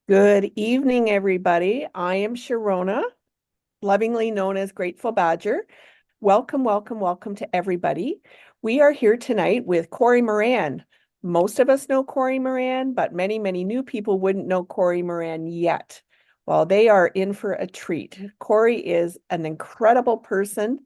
Good evening, everybody. I am Sharona, lovingly known as Grateful Badger. Welcome, welcome, welcome to everybody. We are here tonight with Corey Moran. Most of us know Corey Moran, but many, many new people wouldn't know Corey Moran yet. Well, they are in for a treat. Corey is an incredible person.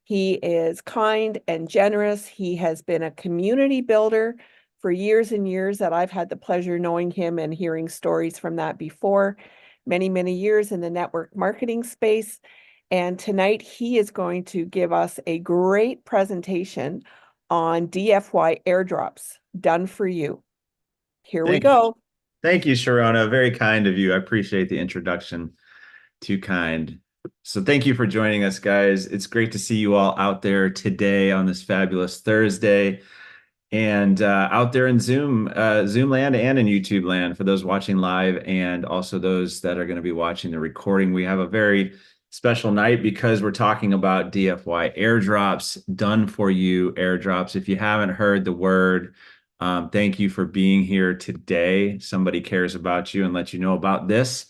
He is kind and generous. He has been a community builder for years and years that I've had the pleasure knowing him and hearing stories from that before. Many, many years in the network marketing space. And tonight he is going to give us a great presentation on DFY airdrops done for you. Here we Thank you. go. Thank you, Sharona. Very kind of you. I appreciate the introduction. Too kind. So thank you for joining us, guys. It's great to see you all out there today on this fabulous Thursday and out there in Zoom land and in YouTube land for those watching live and also those that are going to be watching the recording. We have a very special night because we're talking about DFY airdrops, done for you airdrops. If you haven't heard the word, thank you for being here today. Somebody cares about you and let you know about this.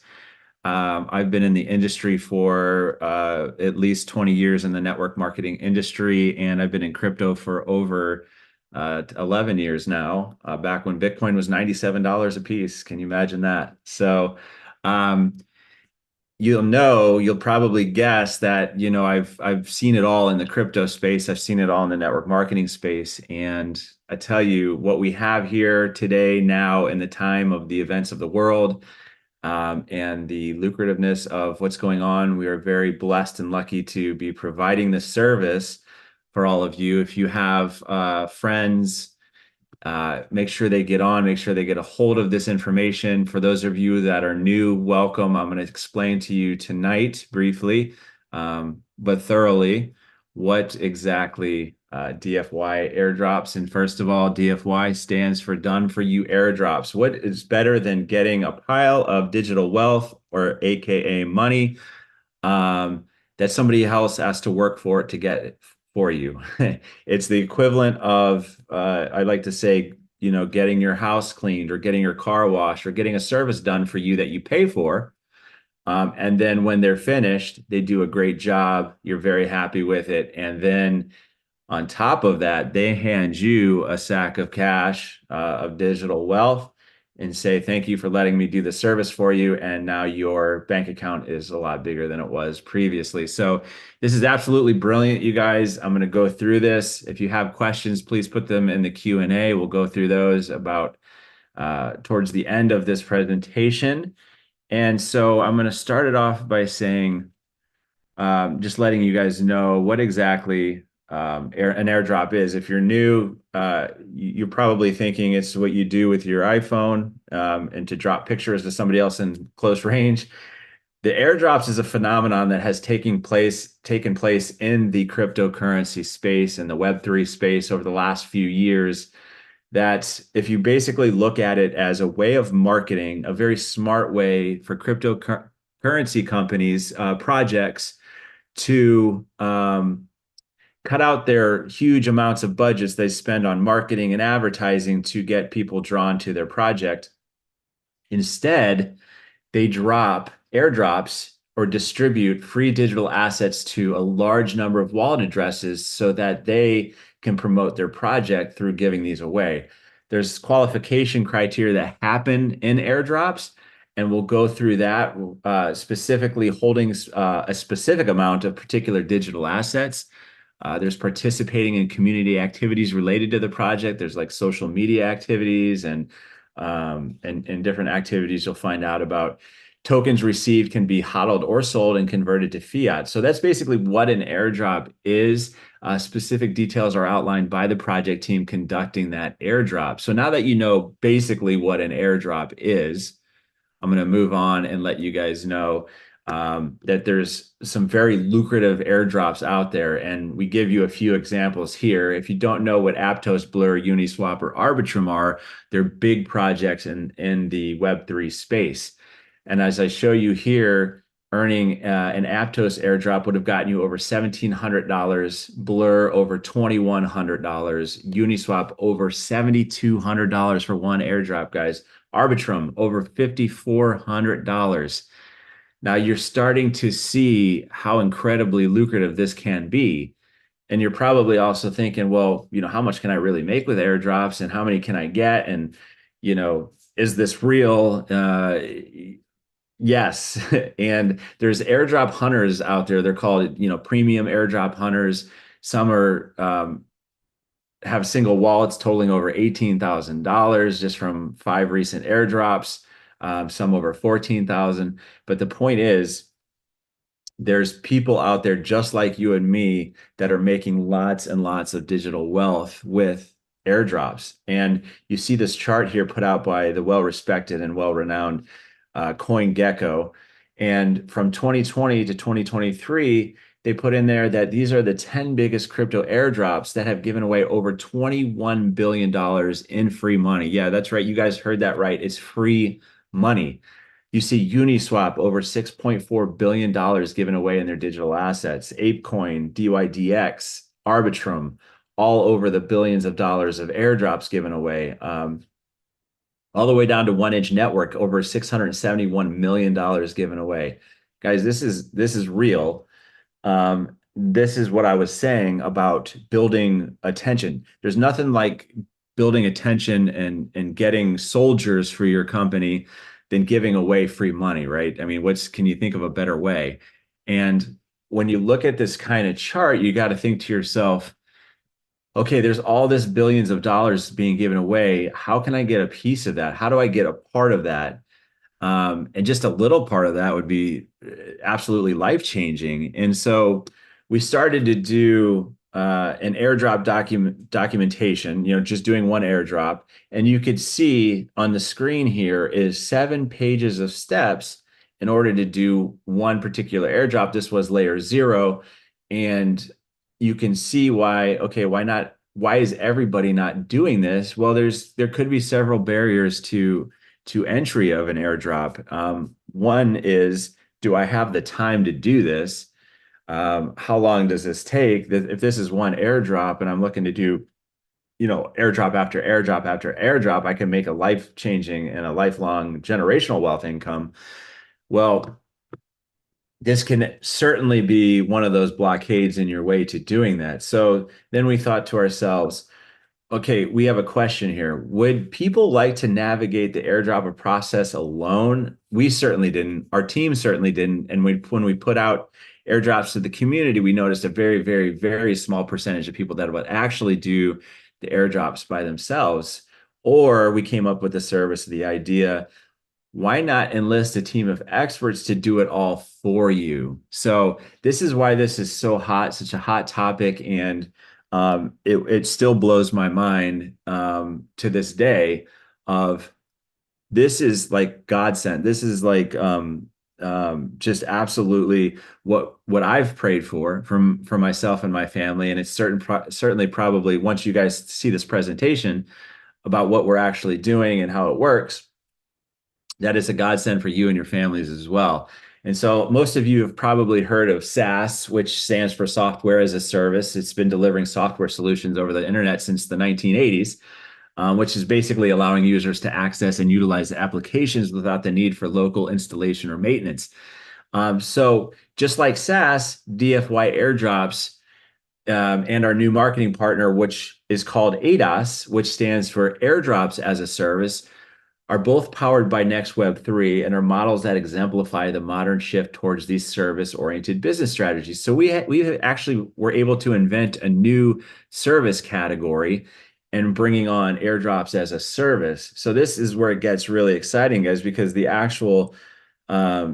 I've been in the industry for at least 20 years in the network marketing industry, and I've been in crypto for over 11 years now, back when Bitcoin was $97 a piece. Can you imagine that? So um, you'll probably guess that, I've seen it all in the crypto space. I've seen it all in the network marketing space. And I tell you what we have here today now in the time of the events of the world, and the lucrativeness of what's going on. We are very blessed and lucky to be providing this service for all of you. If you have friends, make sure they get on, make sure they get a hold of this information. For those of you that are new, welcome. I'm going to explain to you tonight briefly, but thoroughly, what exactly DFY airdrops. And first of all, DFY stands for Done For You Airdrops. What is better than getting a pile of digital wealth, or AKA money, that somebody else has to work for it to get it for you? It's the equivalent of, I like to say, getting your house cleaned or getting your car washed or getting a service done for you that you pay for. And then when they're finished, they do a great job. You're very happy with it. And then on top of that, they hand you a sack of cash, of digital wealth, and say, thank you for letting me do the service for you. And now your bank account is a lot bigger than it was previously. So this is absolutely brilliant, you guys. I'm going to go through this. If you have questions, please put them in the Q&A. We'll go through those about towards the end of this presentation. And so I'm going to start it off by saying, just letting you guys know what exactly an airdrop is. If you're new, you're probably thinking it's what you do with your iPhone, and to drop pictures to somebody else in close range. The airdrops is a phenomenon that has taken place in the cryptocurrency space and the Web3 space over the last few years. That if you basically look at it as a way of marketing, a very smart way for cryptocurrency companies, projects to cut out their huge amounts of budgets they spend on marketing and advertising to get people drawn to their project. Instead, they drop airdrops or distribute free digital assets to a large number of wallet addresses so that they can promote their project through giving these away. There's qualification criteria that happen in airdrops, and we'll go through that, specifically holding a specific amount of particular digital assets. There's participating in community activities related to the project. There's like social media activities and different activities you'll find out about. Tokens received can be hodled or sold and converted to fiat. So that's basically what an airdrop is. Specific details are outlined by the project team conducting that airdrop. So now that you know basically what an airdrop is, I'm going to move on and let you guys know that there's some very lucrative airdrops out there, and we give you a few examples here. If you don't know what Aptos, Blur, Uniswap, or Arbitrum are, they're big projects in the Web3 space. And as I show you here, earning an Aptos airdrop would have gotten you over $1,700, Blur over $2,100, Uniswap over $7,200 for one airdrop, guys. Arbitrum over $5,400. Now you're starting to see how incredibly lucrative this can be. And you're probably also thinking, well, how much can I really make with airdrops and how many can I get? And, is this real? Yes. And there's airdrop hunters out there. They're called, premium airdrop hunters. Some are have single wallets totaling over $18,000 just from 5 recent airdrops. Some over 14,000. But the point is, there's people out there just like you and me that are making lots and lots of digital wealth with airdrops. And you see this chart here put out by the well-respected and well-renowned CoinGecko. And from 2020 to 2023, they put in there that these are the 10 biggest crypto airdrops that have given away over $21 billion in free money. Yeah, that's right. You guys heard that right. It's free money. You see Uniswap over $6.4 billion given away in their digital assets, ApeCoin, DYDX, Arbitrum, all over the billions of dollars of airdrops given away. All the way down to 1inch Network, over $671 million given away. Guys, this is real. This is what I was saying about building attention. There's nothing like building attention and getting soldiers for your company than giving away free money, right? I mean, can you think of a better way? And when you look at this kind of chart, you got to think to yourself, okay, there's all this billions of dollars being given away. How can I get a piece of that? How do I get a part of that? And just a little part of that would be absolutely life-changing. And so we started to do an airdrop documentation, just doing one airdrop. And you could see on the screen here is 7 pages of steps in order to do one particular airdrop. This was layer 0. And you can see why, okay, why not? Why is everybody not doing this? Well, there could be several barriers to entry of an airdrop. One is, do I have the time to do this? How long does this take? If this is one airdrop and I'm looking to do, airdrop after airdrop after airdrop, I can make a life-changing and a lifelong generational wealth income. Well, this can certainly be one of those blockades in your way to doing that. So then we thought to ourselves, okay, we have a question here. Would people like to navigate the airdrop process alone? We certainly didn't. Our team certainly didn't. And when we put out airdrops to the community, we noticed a very, very, very small percentage of people that would actually do the airdrops by themselves. Or we came up with the service, the idea, why not enlist a team of experts to do it all for you? So this is why this is so hot, such a hot topic. And it still blows my mind to this day of this is like godsend. This is like just absolutely what I've prayed for myself and my family. And it's certainly probably once you guys see this presentation about what we're actually doing and how it works, that is a godsend for you and your families as well. And so most of you have probably heard of SaaS, which stands for software as a service. It's been delivering software solutions over the internet since the 1980s, which is basically allowing users to access and utilize applications without the need for local installation or maintenance. So just like SaaS, DFY airdrops and our new marketing partner, which is called ADOS, which stands for Airdrops as a Service, are both powered by Next Web 3 and are models that exemplify the modern shift towards these service-oriented business strategies. So we actually were able to invent a new service category and bringing on airdrops as a service. So this is where it gets really exciting, guys, because the actual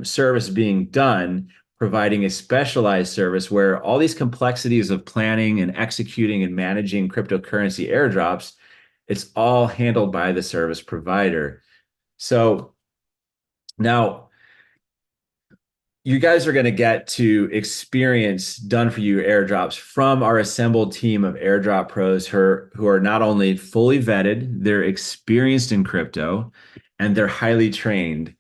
service being done, providing a specialized service where all these complexities of planning and executing and managing cryptocurrency airdrops, it's all handled by the service provider. So now you guys are going to get to experience done for you airdrops from our assembled team of airdrop pros who are not only fully vetted, they're experienced in crypto, and they're highly trained.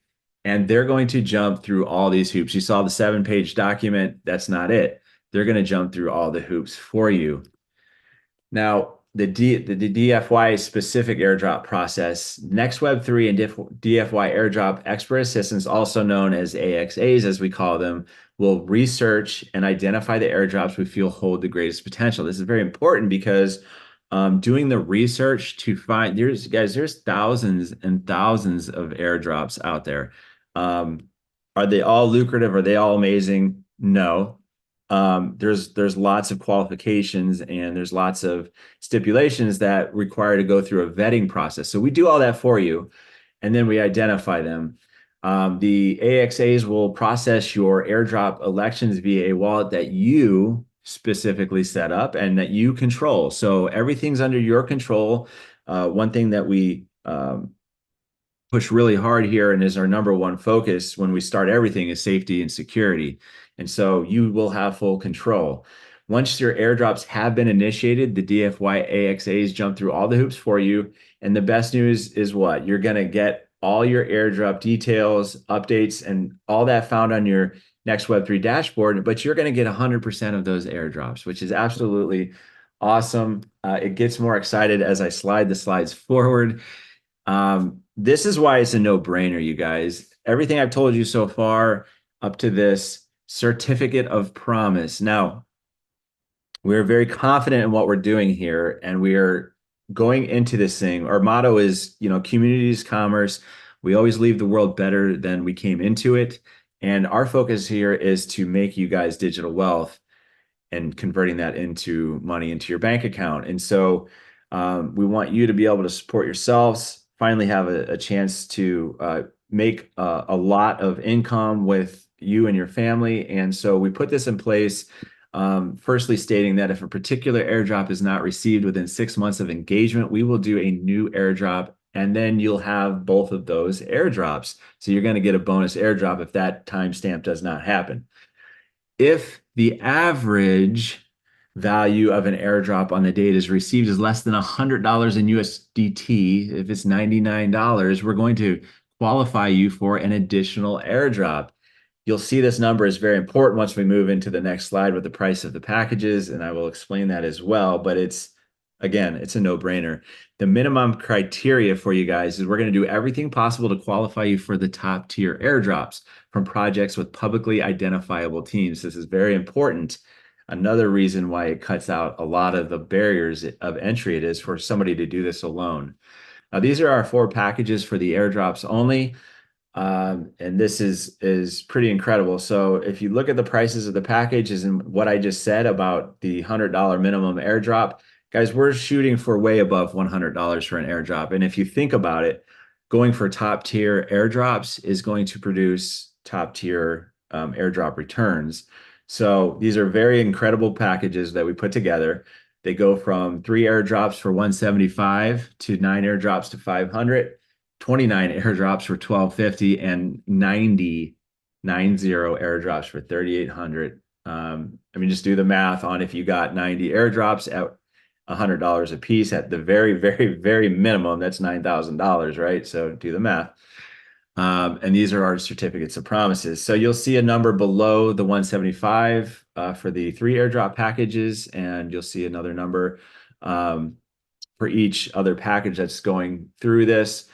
and they're going to jump through all these hoops. You saw the 7-page document. That's not it. They're going to jump through all the hoops for you. Now, the DFY specific airdrop process, Next Web3 and DFY airdrop expert assistants, also known as AXAs, as we call them, will research and identify the airdrops we feel hold the greatest potential. This is very important because doing the research to find, there's thousands and thousands of airdrops out there. Are they all lucrative? Are they all amazing? No. There's lots of qualifications and there's lots of stipulations that require to go through a vetting process. So we do all that for you, and then we identify them. The AXAs will process your airdrop elections via a wallet that you specifically set up and that you control. So everything's under your control. One thing that we push really hard here and is our number one focus when we start everything is safety and security. And so you will have full control. Once your airdrops have been initiated, the DFY AXAs jump through all the hoops for you. And the best news is what? You're going to get all your airdrop details, updates, and all that found on your Next Web3 dashboard, but you're going to get 100% of those airdrops, which is absolutely awesome. It gets more excited as I slide the slides forward. This is why it's a no-brainer, you guys. Everything I've told you so far up to this certificate of promise. Now, we're very confident in what we're doing here, and we are going into this thing. Our motto is, communities, commerce. We always leave the world better than we came into it. And our focus here is to make you guys digital wealth and converting that into money into your bank account. And so we want you to be able to support yourselves, finally have a chance to make a lot of income with you and your family. And so we put this in place, firstly stating that if a particular airdrop is not received within 6 months of engagement, we will do a new airdrop, and then you'll have both of those airdrops. So you're going to get a bonus airdrop if that timestamp does not happen. If the average value of an airdrop on the date is received is less than $100 in USDT, if it's $99, we're going to qualify you for an additional airdrop. You'll see this number is very important once we move into the next slide with the price of the packages, and I will explain that as well. But again, it's a no-brainer. The minimum criteria for you guys is we're going to do everything possible to qualify you for the top tier airdrops from projects with publicly identifiable teams. This is very important. Another reason why it cuts out a lot of the barriers of entry it is for somebody to do this alone. Now, these are our 4 packages for the airdrops only. And this is pretty incredible. So if you look at the prices of the packages and what I just said about the $100 minimum airdrop, guys, we're shooting for way above $100 for an airdrop. And if you think about it, going for top tier airdrops is going to produce top tier airdrop returns. So these are very incredible packages that we put together. They go from 3 airdrops for 175 to 9 airdrops to 500. 29 airdrops for 1250 and 90 airdrops for 3800. Just do the math on if you got 90 airdrops at $100 a piece at the very, very, very minimum, that's $9,000, right? So do the math. And these are our certificates of promises. So you'll see a number below the 175 for the 3 airdrop packages, and you'll see another number for each other package that's going through this.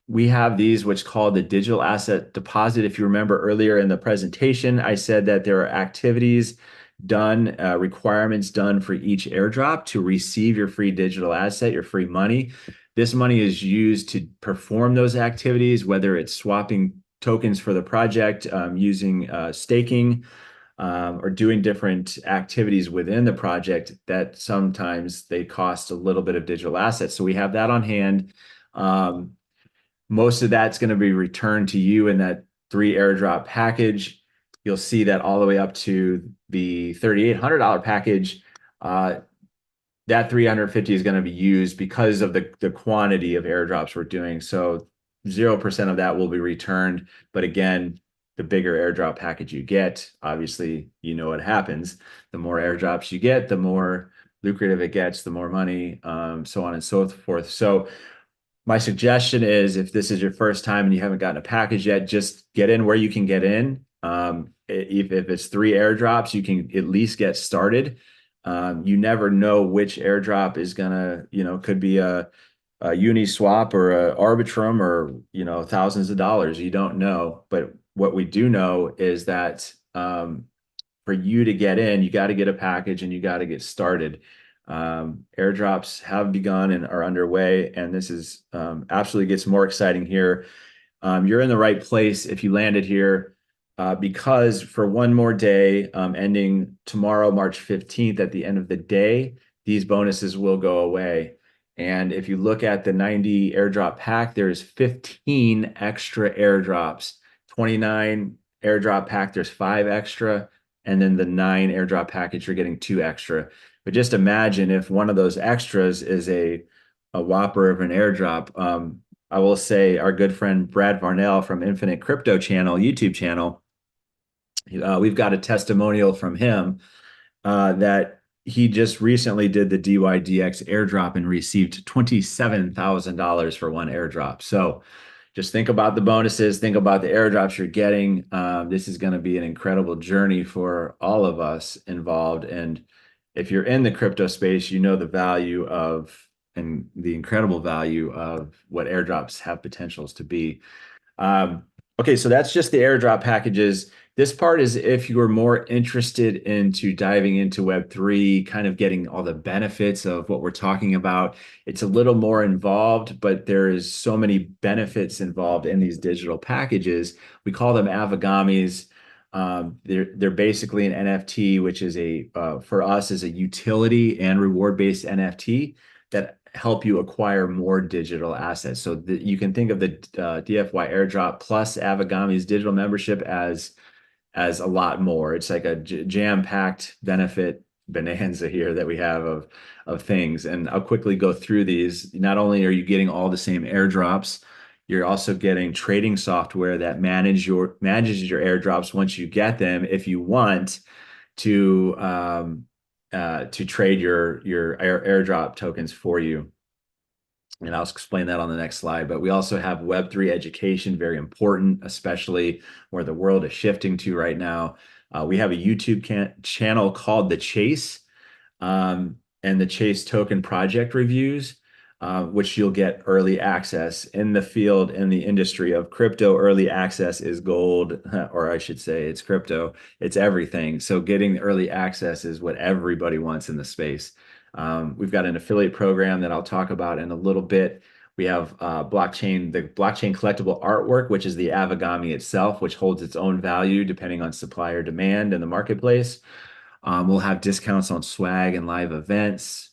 We have these, which called the digital asset deposit. If you remember earlier in the presentation, I said that there are activities done, requirements done for each airdrop to receive your free digital asset, your free money. This money is used to perform those activities, whether it's swapping tokens for the project, using staking, or doing different activities within the project that sometimes they cost a little bit of digital assets. So we have that on hand. Most of that's going to be returned to you in that 3 airdrop package. You'll see that all the way up to the $3,800 package, that 350 is going to be used because of the quantity of airdrops we're doing. So 0% of that will be returned. But again, the bigger airdrop package you get, obviously, what happens. The more airdrops you get, the more lucrative it gets, the more money, so on and so forth. So My suggestion is if this is your first time and you haven't gotten a package yet, just get in where you can get in. If it's 3 airdrops, you can at least get started. You never know which airdrop is gonna, could be a Uniswap or a Arbitrum or, thousands of dollars. You don't know. But what we do know is that for you to get in, you got to get a package and you got to get started. Airdrops have begun and are underway, and this is absolutely gets more exciting here. You're in the right place if you landed here, because for one more day, ending tomorrow, March 15th, at the end of the day, these bonuses will go away. And if you look at the 90 airdrop pack, there's 15 extra airdrops. 29 airdrop pack, there's 5 extra. And then the 9 airdrop package, you're getting 2 extra. But just imagine if one of those extras is a whopper of an airdrop. I will say our good friend Brad Varnell from Infinite Crypto channel, YouTube channel, we've got a testimonial from him that he just recently did the DYDX airdrop and received $27,000 for one airdrop. So just think about the bonuses, think about the airdrops you're getting. This is going to be an incredible journey for all of us involved. And if you're in the crypto space, you know the value of and the incredible value of what airdrops have potentials to be. Okay, so that's just the airdrop packages. This part is if you are more interested into diving into Web3, kind of getting all the benefits of what we're talking about. It's a little more involved, but there is so many benefits involved in these digital packages. We call them Avagamis. They're basically an NFT, which is for us is a utility and reward-based NFT that help you acquire more digital assets. So you can think of the DFY airdrop plus Avagami's digital membership as a lot more. It's like a jam-packed benefit bonanza here that we have of things. And I'll quickly go through these. Not only are you getting all the same airdrops, you're also getting trading software that manages your airdrops once you get them, if you want to trade your airdrop tokens for you. And I'll explain that on the next slide. But we also have Web3 education, very important, especially where the world is shifting to right now. We have a YouTube channel called The Chase, and the Chase token project reviews, which you'll get early access in the field. In the industry of crypto, early access is gold, or I should say it's crypto. It's everything. So getting the early access is what everybody wants in the space. We've got an affiliate program that I'll talk about in a little bit. We have the blockchain collectible artwork, which is the Avagami itself, which holds its own value depending on supplier demand in the marketplace. We'll have discounts on swag and live events.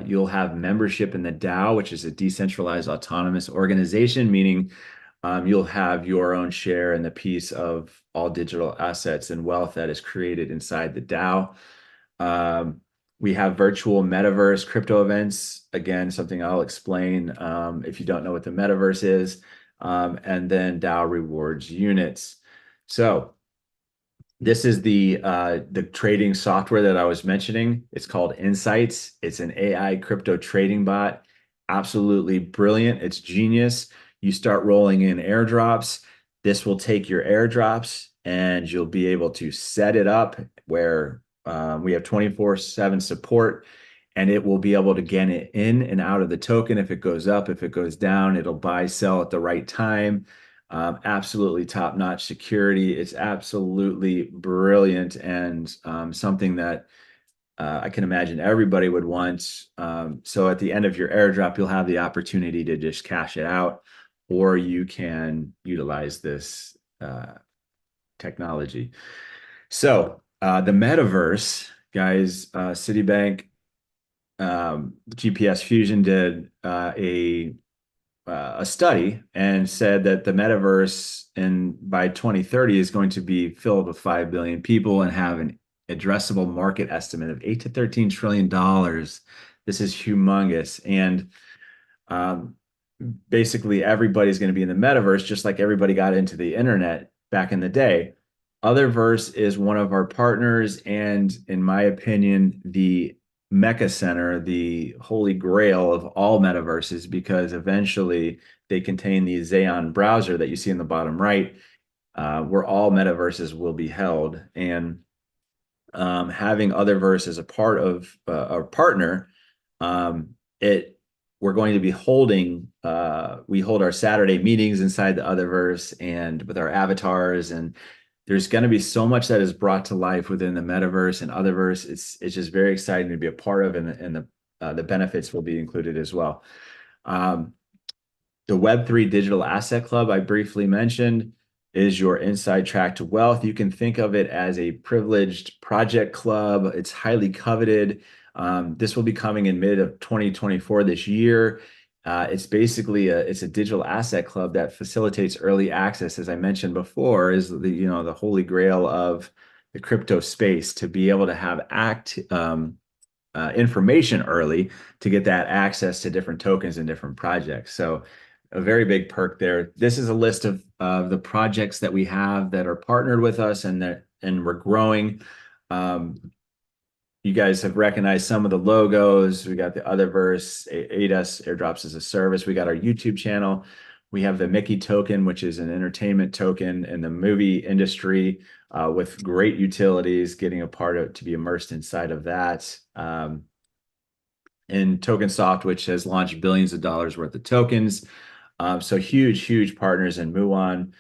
You'll have membership in the DAO, which is a decentralized autonomous organization, meaning you'll have your own share in the piece of all digital assets and wealth that is created inside the DAO. We have virtual metaverse crypto events. Again, something I'll explain if you don't know what the metaverse is. And then DAO rewards units. So this is the trading software that I was mentioning. It's called Insights. It's an AI crypto trading bot. Absolutely brilliant. It's genius. You start rolling in airdrops. This will take your airdrops and you'll be able to set it up where we have 24/7 support, and it will be able to get it in and out of the token. If it goes up, if it goes down, it'll buy, sell at the right time. Absolutely top-notch security. It's absolutely brilliant and something that I can imagine everybody would want. So at the end of your airdrop, you'll have the opportunity to just cash it out, or you can utilize this technology. So the metaverse, guys, Citibank, GPS Fusion did a study and said that the metaverse by 2030 is going to be filled with 5 billion people and have an addressable market estimate of $8 to $13 trillion. This is humongous. And basically everybody's going to be in the metaverse, just like everybody got into the internet back in the day. Otherverse is one of our partners, and in my opinion, the mecca center, the holy grail of all metaverses, because eventually they contain the Xeon browser that you see in the bottom right, where all metaverses will be held. And having Otherverse as a part of our partner, it we're going to be holding we hold our Saturday meetings inside the Otherverse and with our avatars, and there's going to be so much that is brought to life within the metaverse and Otherverse. It's just very exciting to be a part of, and the benefits will be included as well. Um, the Web3 Digital Asset Club I briefly mentioned is your inside track to wealth. You can think of it as a privileged project club. It's highly coveted. This will be coming in mid of 2024 this year. It's basically it's a digital asset club that facilitates early access, as I mentioned before, is the holy grail of the crypto space, to be able to have information early to get that access to different tokens and different projects. So a very big perk there. This is a list of the projects that we have that are partnered with us and we're growing. You guys have recognized some of the logos. We got the Otherverse, ADAS, Airdrops as a Service. We got our YouTube channel. We have the Mickey token, which is an entertainment token in the movie industry, with great utilities, getting a part of to be immersed inside of that. And TokenSoft, which has launched billions of dollars worth of tokens. So huge partners in Muon.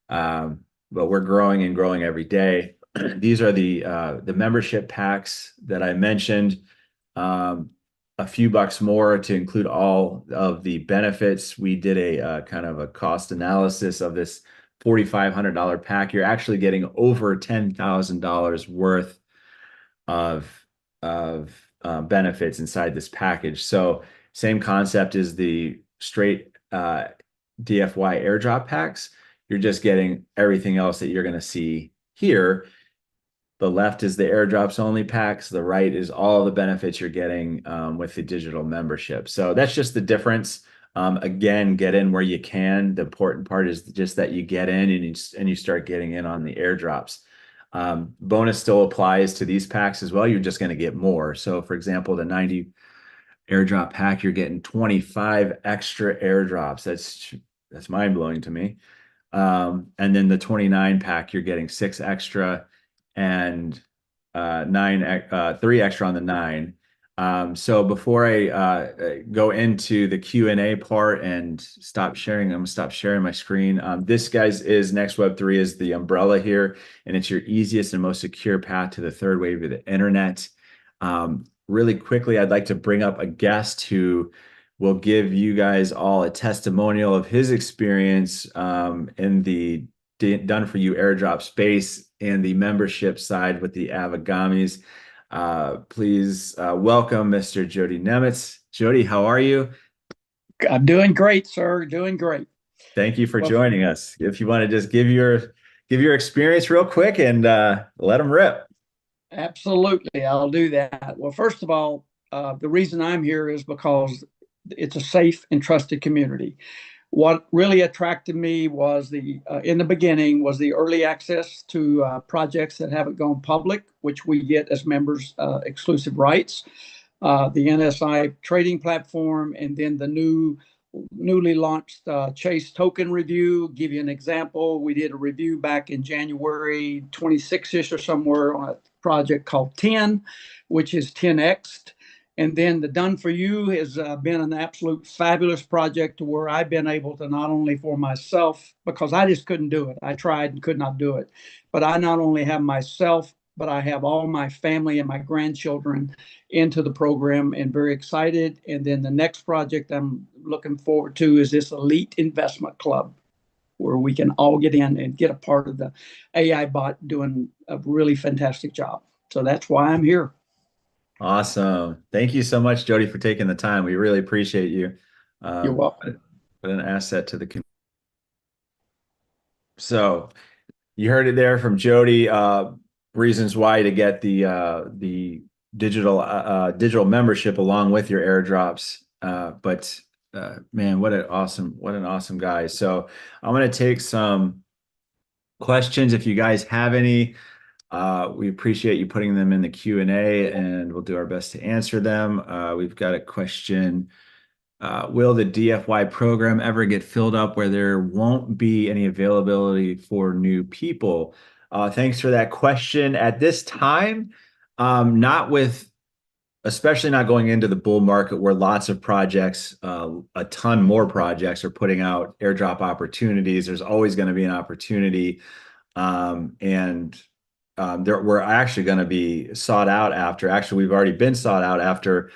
But we're growing and growing every day. These are the membership packs that I mentioned. A few bucks more to include all of the benefits. We did a kind of a cost analysis of this $4,500 pack. You're actually getting over $10,000 worth of benefits inside this package. So same concept as the straight DFY airdrop packs. You're just getting everything else that you're going to see here. The left is the airdrops only packs. The right is all the benefits you're getting with the digital membership. So that's just the difference. Again, get in where you can. The important part is just that you get in and you start getting in on the airdrops. Bonus still applies to these packs as well. You're just going to get more. So for example, the 90 airdrop pack, you're getting 25 extra airdrops. That's mind-blowing to me. And then the 29 pack, you're getting 6 extra and 3 extra on the 9. So before I go into the Q&A part and stop sharing, I'm gonna stop sharing my screen. This, guys, is Next Web 3 is the umbrella here, and it's your easiest and most secure path to the third wave of the internet. Really quickly, I'd like to bring up a guest who will give you guys all a testimonial of his experience in the done for you airdrop space and the membership side with the Avagamis. Please welcome Mr. Jody Nemitz. Jody, how are you? I'm doing great, sir. Doing great. Thank you for joining us. If you want to just give your experience real quick and let them rip. Absolutely, I'll do that. Well, first of all, the reason I'm here is because it's a safe and trusted community. What really attracted me was in the beginning was the early access to projects that haven't gone public, which we get as members exclusive rights. The NSI trading platform, and then the newly launched Chase token review. Give you an example, we did a review back in January 26ish or somewhere on a project called 10, which is 10x. And then the Done For You has been an absolute fabulous project to where I've been able to not only for myself, because I just couldn't do it. I tried and could not do it. But I not only have myself, but I have all my family and my grandchildren into the program and very excited. And then the next project I'm looking forward to is this Elite Investment Club, where we can all get in and get a part of the AI bot doing a really fantastic job. So that's why I'm here. Awesome. Thank you so much, Jody, for taking the time. We really appreciate you. You're welcome. What an asset to the community. So you heard it there from Jody. Reasons why to get the digital membership along with your airdrops. But man, what an awesome guy. So I'm going to take some questions if you guys have any. We appreciate you putting them in the Q&A, and we'll do our best to answer them. We've got a question. Will the DFY program ever get filled up where there won't be any availability for new people? Thanks for that question. At this time, not with, especially not going into the bull market where lots of projects, a ton more projects are putting out airdrop opportunities. There's always going to be an opportunity. We're actually going to be sought out after. Actually, we've already been sought out after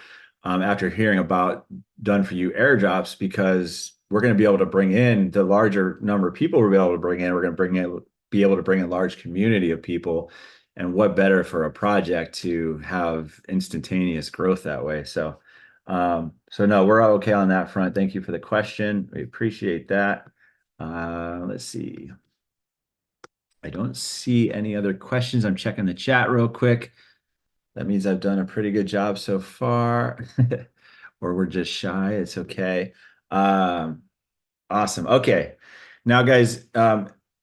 hearing about done for you airdrops, because we're going to be able to bring in the larger number of people we'll be able to bring in. We're going to be able to bring in a large community of people, and what better for a project to have instantaneous growth that way. So no, we're okay on that front. Thank you for the question. We appreciate that. Let's see. I don't see any other questions. I'm checking the chat real quick. That means I've done a pretty good job so far. Or we're just shy. It's okay. Awesome. Okay. Now, guys,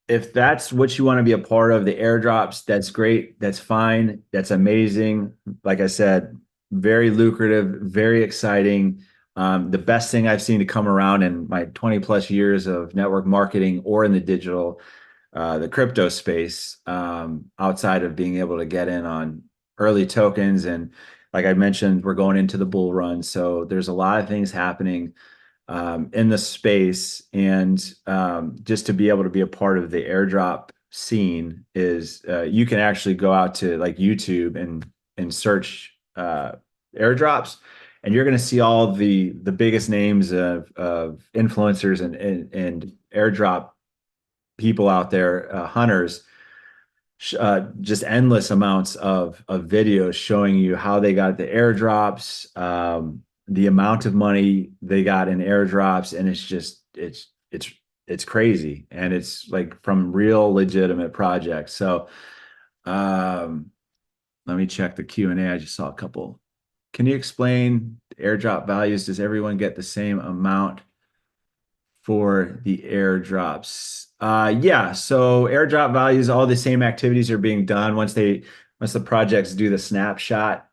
if that's what you want to be a part of, the airdrops, that's great. That's fine. That's amazing. Like I said, very lucrative, very exciting. The best thing I've seen to come around in my 20 plus years of network marketing or in the crypto space, outside of being able to get in on early tokens. And like I mentioned, we're going into the bull run. So there's a lot of things happening in the space. And just to be able to be a part of the airdrop scene is you can actually go out to like YouTube and search airdrops, and you're going to see all the biggest names of influencers and airdrop people out there, hunters, just endless amounts of videos showing you how they got the airdrops, the amount of money they got in airdrops, and it's crazy, and it's like from real legitimate projects. So let me check the Q&A. I just saw a couple. Can you explain airdrop values? Does everyone get the same amount for the airdrops? Yeah, so airdrop values, all the same activities are being done once the projects do the snapshots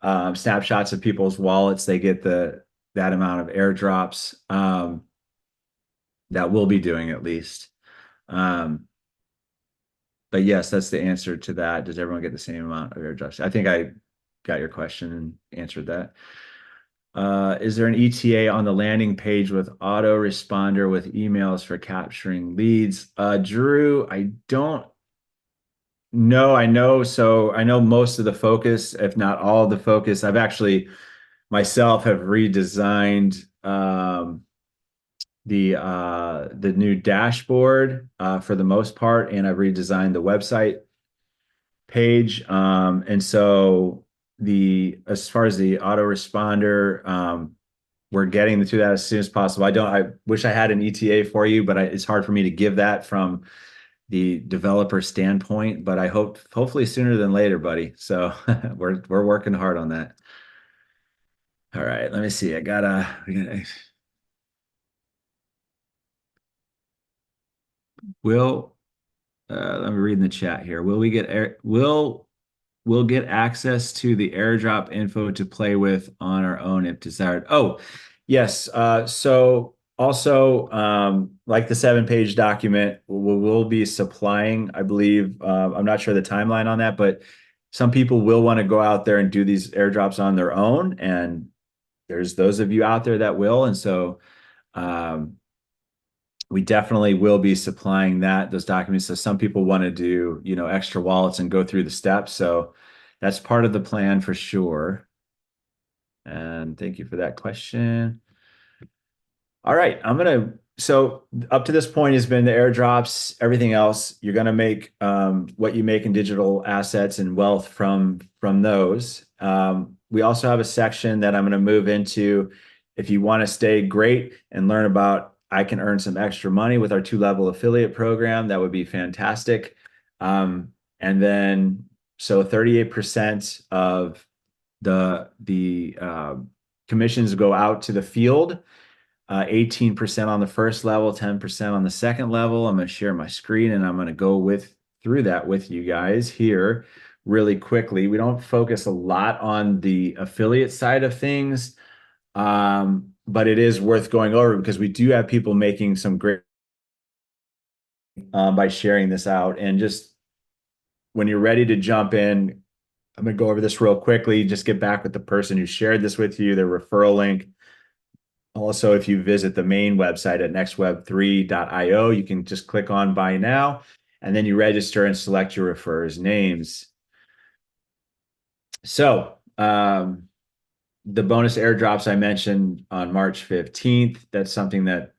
of people's wallets. They get that amount of airdrops, that we'll be doing at least. But yes, that's the answer to that. Does everyone get the same amount of airdrops? I think I got your question and answered that. Is there an ETA on the landing page with autoresponder with emails for capturing leads? Drew, I don't know. I know most of the focus, if not all of the focus. I've actually myself have redesigned the new dashboard for the most part, and I've redesigned the website page. And so as far as the autoresponder, we're getting to that as soon as possible. I wish I had an ETA for you, but it's hard for me to give that from the developer standpoint, but I hopefully sooner than later, buddy. So we're working hard on that. All right, let me see. Let me read in the chat here. We'll get access to the airdrop info to play with on our own if desired. Oh, yes. So also, like the 7-page document, we'll be supplying, I believe, I'm not sure the timeline on that, but some people will want to go out there and do these airdrops on their own. And there's those of you out there that will. And so we definitely will be supplying those documents. So some people want to do, extra wallets and go through the steps. So that's part of the plan for sure. And thank you for that question. All right, so up to this point has been the airdrops. Everything else, you're going to make what you make in digital assets and wealth from those. We also have a section that I'm going to move into. If you want to stay great and learn about, I can earn some extra money with our 2-level affiliate program, that would be fantastic. And then, so 38% of the commissions go out to the field, 18% on the first level, 10% on the second level. I'm going to share my screen, and I'm going to go with through that with you guys here really quickly. We don't focus a lot on the affiliate side of things, but it is worth going over because we do have people making some great by sharing this out. And just when you're ready to jump in, I'm going to go over this real quickly. Just get back with the person who shared this with you, their referral link. Also, if you visit the main website at nextweb3.io, you can just click on Buy Now, and then you register and select your referrers' names. So the bonus airdrops I mentioned on March 15th, that's something that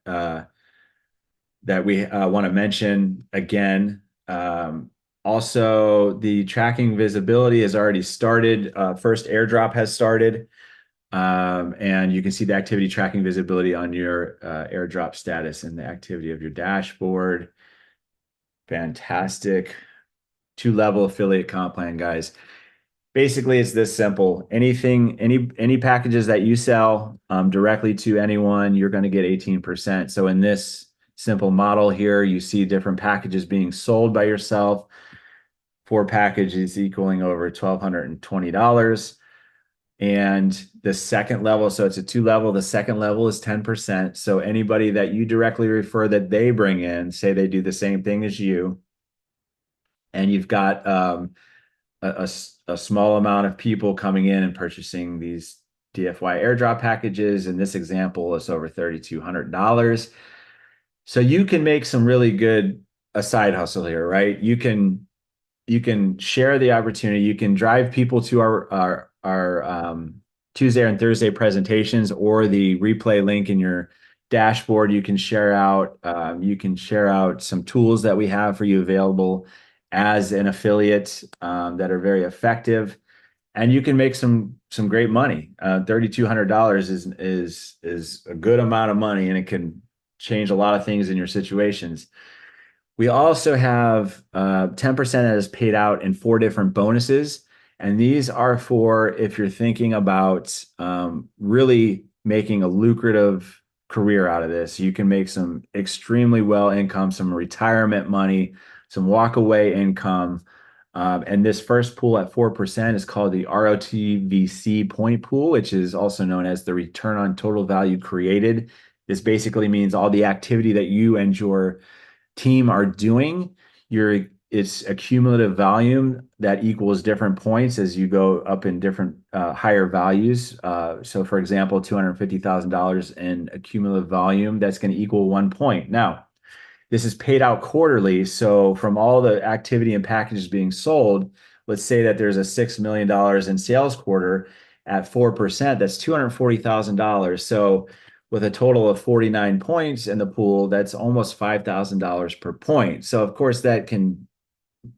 that we want to mention again. Also, the tracking visibility has already started. First airdrop has started. And you can see the activity tracking visibility on your airdrop status and the activity of your dashboard. Fantastic. 2-level affiliate comp plan, guys. Basically, it's this simple. Any packages that you sell directly to anyone, you're going to get 18%. So in this simple model here, you see different packages being sold by yourself. 4 packages equaling over $1,220. And the second level, so it's a 2-level, the second level is 10%. So anybody that you directly refer that they bring in, say they do the same thing as you, and you've got a small amount of people coming in and purchasing these DFY airdrop packages. In this example, it's over $3,200. So you can make some really good a side hustle here, right? You can share the opportunity. You can drive people to our Tuesday and Thursday presentations or the replay link in your dashboard. You can share out some tools that we have for you available as an affiliate that are very effective, and you can make some great money. $3,200 is a good amount of money, and it can change a lot of things in your situations. We also have 10% that is paid out in 4 different bonuses. And these are for if you're thinking about really making a lucrative career out of this. You can make some extremely well income, some retirement money, some walk away income. And this first pool at 4% is called the ROTVC point pool, which is also known as the return on total value created. This basically means all the activity that you and your team are doing, it's a cumulative volume that equals different points as you go up in different higher values. So for example, $250,000 in a cumulative volume, that's going to equal 1 point. Now, this is paid out quarterly. So from all the activity and packages being sold, let's say that there's a $6 million in sales quarter at 4%, that's $240,000. So with a total of 49 points in the pool, that's almost $5,000 per point. So of course that can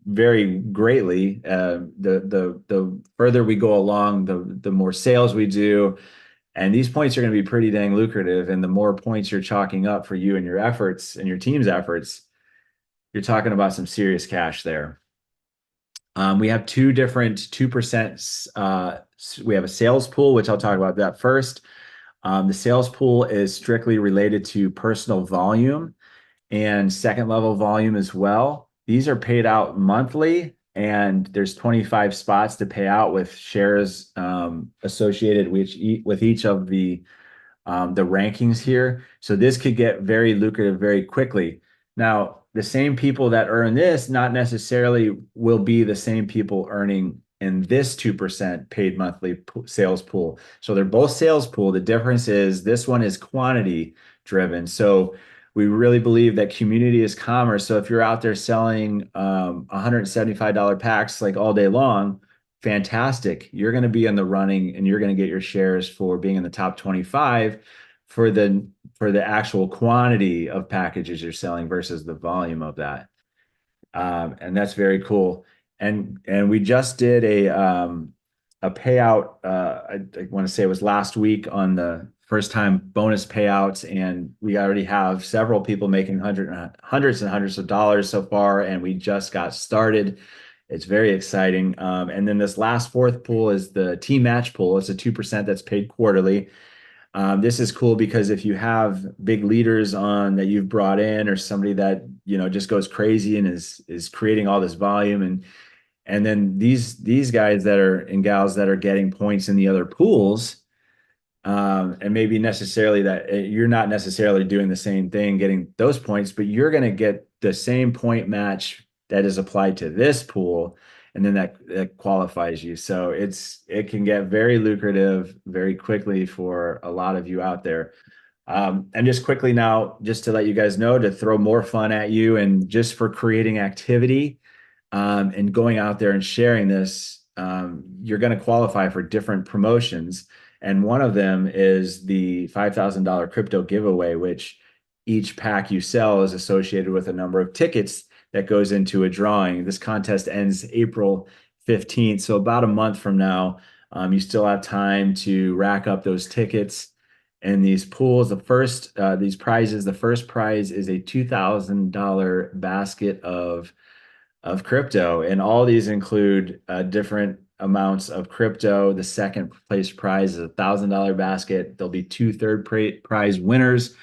vary greatly. The further we go along, the more sales we do, and these points are going to be pretty dang lucrative. And the more points you're chalking up for you and your efforts and your team's efforts, you're talking about some serious cash there. We have 2 different 2%. We have a sales pool, which I'll talk about that first. The sales pool is strictly related to personal volume and second level volume as well. These are paid out monthly, and there's 25 spots to pay out with shares associated with each of the rankings here. So this could get very lucrative very quickly. Now, the same people that earn this not necessarily will be the same people earning in this 2% paid monthly sales pool. So they're both sales pool. The difference is this one is quantity driven. So we really believe that community is commerce. So if you're out there selling $175 packs like all day long, fantastic. You're going to be in the running and you're going to get your shares for being in the top 25 for the actual quantity of packages you're selling versus the volume of that. And that's very cool. And we just did a payout. I want to say it was last week on the first time bonus payouts, and we already have several people making hundreds and hundreds of dollars so far, and we just got started. It's very exciting. And then this last 4th pool is the team match pool. It's a 2% that's paid quarterly. This is cool because if you have big leaders on that you've brought in or somebody that just goes crazy and is creating all this volume. And then these guys that are and gals that are getting points in the other pools, and maybe necessarily that you're not necessarily doing the same thing, getting those points, but you're going to get the same point match that is applied to this pool, and then that qualifies you. So it can get very lucrative very quickly for a lot of you out there. And just quickly now, just to let you guys know, to throw more fun at you and just for creating activity, and going out there and sharing this, you're going to qualify for different promotions. And one of them is the $5,000 crypto giveaway, which each pack you sell is associated with a number of tickets that goes into a drawing. This contest ends April 15th. So about a month from now, you still have time to rack up those tickets and these pools. These prizes, the first prize is a $2,000 basket of crypto, and all these include different amounts of crypto. The second place prize is a $1,000 basket. There'll be two third prize winners,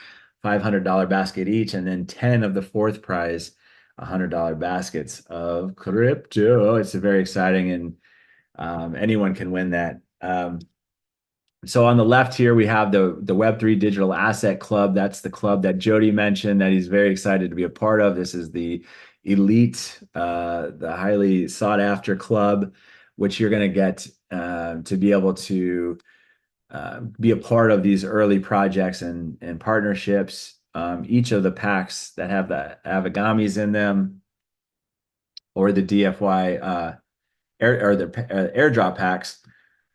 $500 basket each, and then 10 of the fourth prize, $100 baskets of crypto. It's very exciting, and anyone can win that. So on the left here, we have the Web3 Digital Asset Club. That's the club that Jody mentioned that he's very excited to be a part of. This is the elite, the highly sought after club, which you're going to get to be able to be a part of these early projects and partnerships. Each of the packs that have the Avagamis in them, or the DFY or the airdrop packs,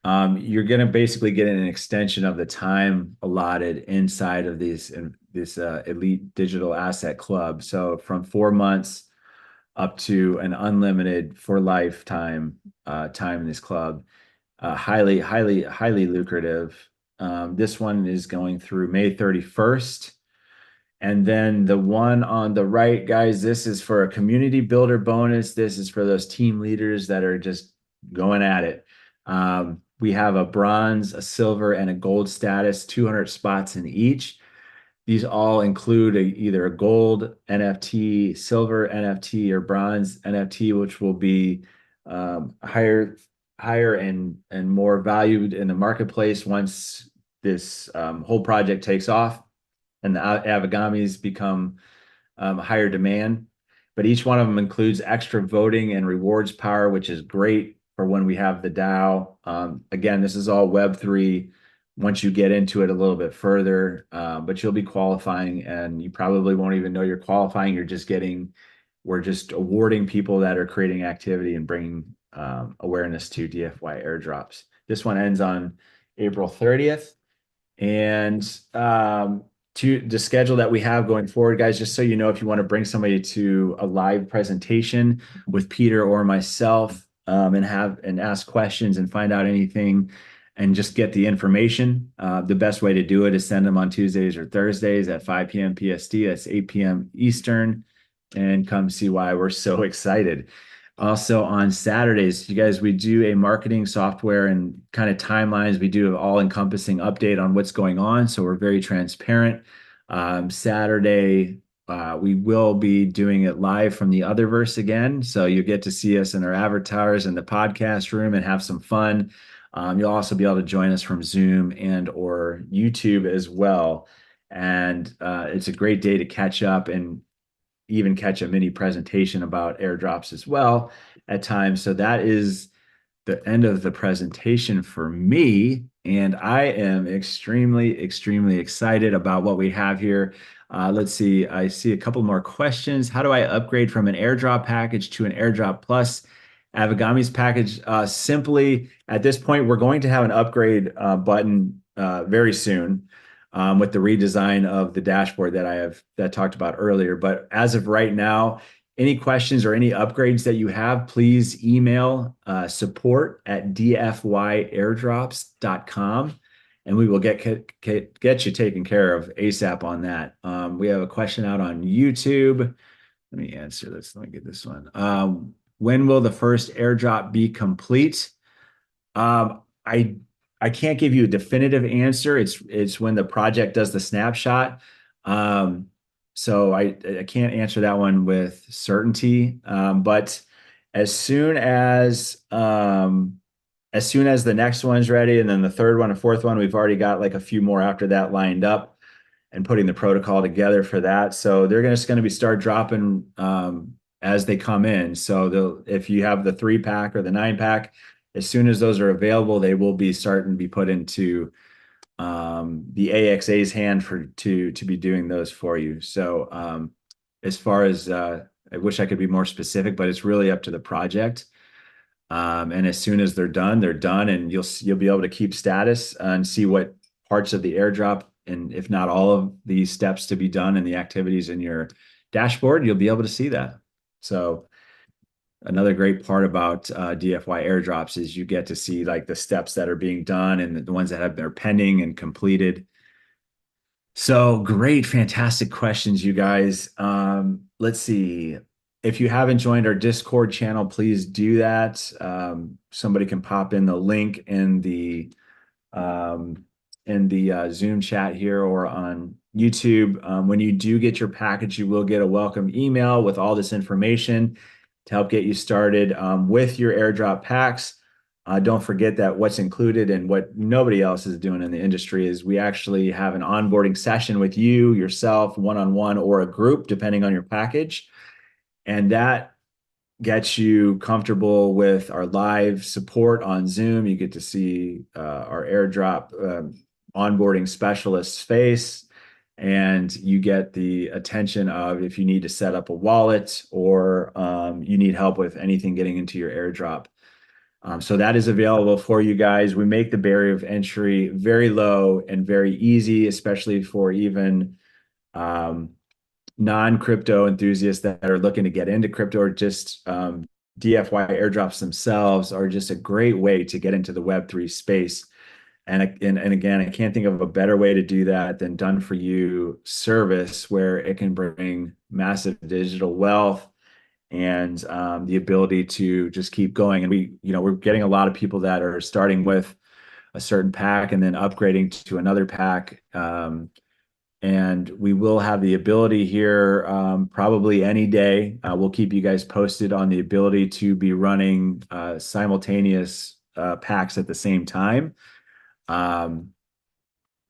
you're going to basically get an extension of the time allotted inside of this elite digital asset club. So from 4 months up to an unlimited for lifetime time in this club. Highly, highly, highly lucrative. This one is going through May 31st. And then the one on the right, guys, this is for a community builder bonus. This is for those team leaders that are just going at it. We have a bronze, a silver, and a gold status, 200 spots in each. These all include either a gold NFT, silver NFT, or bronze NFT, which will be higher and more valued in the marketplace once this whole project takes off and the Avagamis become higher demand. But each one of them includes extra voting and rewards power, which is great for when we have the DAO. Again, this is all Web3 once you get into it a little bit further, but you'll be qualifying, and you probably won't even know you're qualifying. We're just awarding people that are creating activity and bringing awareness to DFY airdrops. This one ends on April 30th. And to the schedule that we have going forward, guys, just so you know, if you want to bring somebody to a live presentation with Peter or myself, and ask questions and find out anything and just get the information, the best way to do it is send them on Tuesdays or Thursdays at 5 p.m. PST. That's 8 p.m. Eastern, and come see why we're so excited. Also on Saturdays, you guys, we do a marketing software and kind of timelines. We do an all-encompassing update on what's going on, so we're very transparent. Saturday, we will be doing it live from the Otherverse again, so you get to see us in our avatars in the podcast room and have some fun. You'll also be able to join us from Zoom and or YouTube as well. And it's a great day to catch up and even catch a mini presentation about airdrops as well at times. So that is the end of the presentation for me. And I am extremely, extremely excited about what we have here. Let's see. I see a couple more questions. How do I upgrade from an airdrop package to an airdrop plus Avagami's package? Simply, at this point, we're going to have an upgrade button very soon with the redesign of the dashboard that I talked about earlier. But as of right now, any questions or any upgrades that you have, please email support@dfyairdrops.com, and we will get you taken care of ASAP on that. We have a question out on YouTube. Let me answer this. Let me get this one. When will the first airdrop be complete? I can't give you a definitive answer. It's when the project does the snapshot. So I can't answer that one with certainty. But as soon as the next one's ready, and then the third one and fourth one, we've already got like a few more after that lined up and putting the protocol together for that. So they're just going to be start dropping as they come in. So if you have the 3-pack or the 9-pack, as soon as those are available, they will be starting to be put into the AXA's hand to be doing those for you. So as far as I wish I could be more specific, but it's really up to the project. And as soon as they're done, and you'll be able to keep status and see what parts of the airdrop, and if not all of the steps to be done and the activities in your dashboard, you'll be able to see that. So another great part about DFY airdrops is you get to see like the steps that are being done and the ones that are pending and completed. So great, fantastic questions, you guys. Let's see. If you haven't joined our Discord channel, please do that. Somebody can pop in the link in the Zoom chat here or on YouTube. When you do get your package, you will get a welcome email with all this information to help get you started with your airdrop packs. Don't forget that what's included and what nobody else is doing in the industry is we actually have an onboarding session with you, yourself, one-on-one, or a group, depending on your package. And that gets you comfortable with our live support on Zoom. You get to see our airdrop onboarding specialist's face, and you get the attention of if you need to set up a wallet or you need help with anything getting into your airdrop. So that is available for you guys. We make the barrier of entry very low and very easy, especially for even non-crypto enthusiasts that are looking to get into crypto, or just DFY airdrops themselves are just a great way to get into the Web3 space. And again, I can't think of a better way to do that than done for you service, where it can bring massive digital wealth and the ability to just keep going. And we're getting a lot of people that are starting with a certain pack and then upgrading to another pack. And we will have the ability here probably any day. We'll keep you guys posted on the ability to be running simultaneous packs at the same time.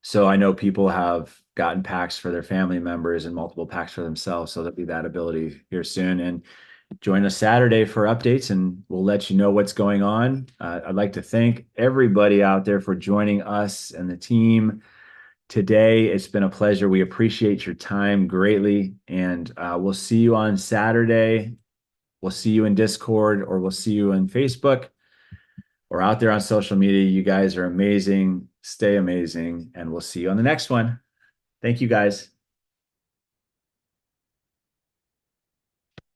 So I know people have gotten packs for their family members and multiple packs for themselves. So there'll be that ability here soon. And join us Saturday for updates, and we'll let you know what's going on. I'd like to thank everybody out there for joining us and the team today. It's been a pleasure. We appreciate your time greatly, and we'll see you on Saturday. We'll see you in Discord, or we'll see you on Facebook or out there on social media. You guys are amazing. Stay amazing, and we'll see you on the next one. Thank you, guys.